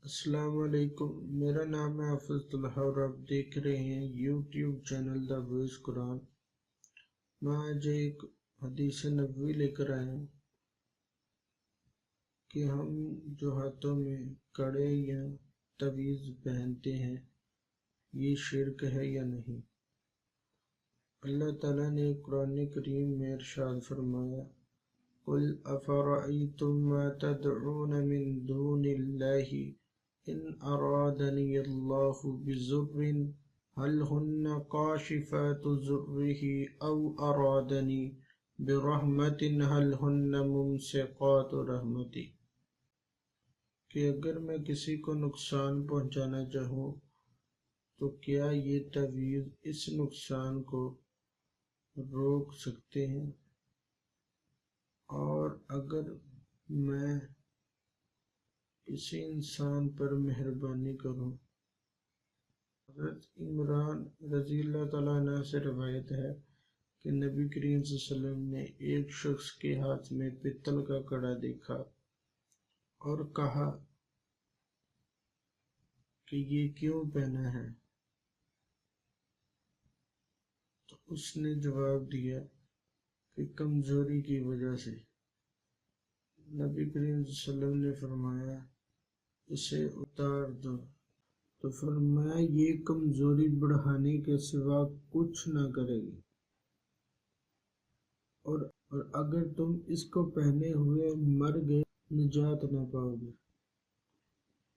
السلام علیکم، میرا نام ہے حافظ طلحہ اور آپ دیکھ رہے ہیں یوٹیوب چینل دا voiceQuran۔ میں آج ایک حدیث نبوی لے کر آیا ہوں کہ ہم جو ہاتھوں میں کڑے یا تویز پہنتے ہیں یہ شرک ہے یا نہیں۔ اللہ تعالیٰ نے قرآن کریم میں ارشاد فرمایا، قُلْ أَفَرَأَيْتُم مَّا تَدْعُونَ مِن دُونِ اللَّهِ إِنْ أَرَادَنِيَ اللَّهُ بِضُرٍّ هَلْ هُنَّ كَاشِفَاتُ ضُرِّهِ أَوْ أَرَادَنِي بِرَحْمَةٍ هَلْ هُنَّ مُمْسِكَاتُ رَحْمَتِي۔ کہ اگر میں کسی کو نقصان پہنچانا چاہوں تو کیا یہ تویز اس نقصان کو روک سکتے ہیں، اور اگر میں کسی انسان پر مہربانی کروں۔ حضرت عمران رضی اللہ تعالیٰ عنہ سے روایت ہے کہ نبی کریم صلی اللہ علیہ وسلم نے ایک شخص کے ہاتھ میں پیتل کا کڑا دیکھا اور کہا کہ یہ کیوں پہنا ہے؟ تو اس نے جواب دیا کہ کمزوری کی وجہ سے۔ نبی کریم صلی اللہ علیہ وسلم نے فرمایا اسے اتار دو، تو فرمایا یہ کمزوری بڑھانے کے سوا کچھ نہ کرے گی، اور اگر تم اس کو پہنے ہوئے مر گئے نجات نہ پاؤ گے۔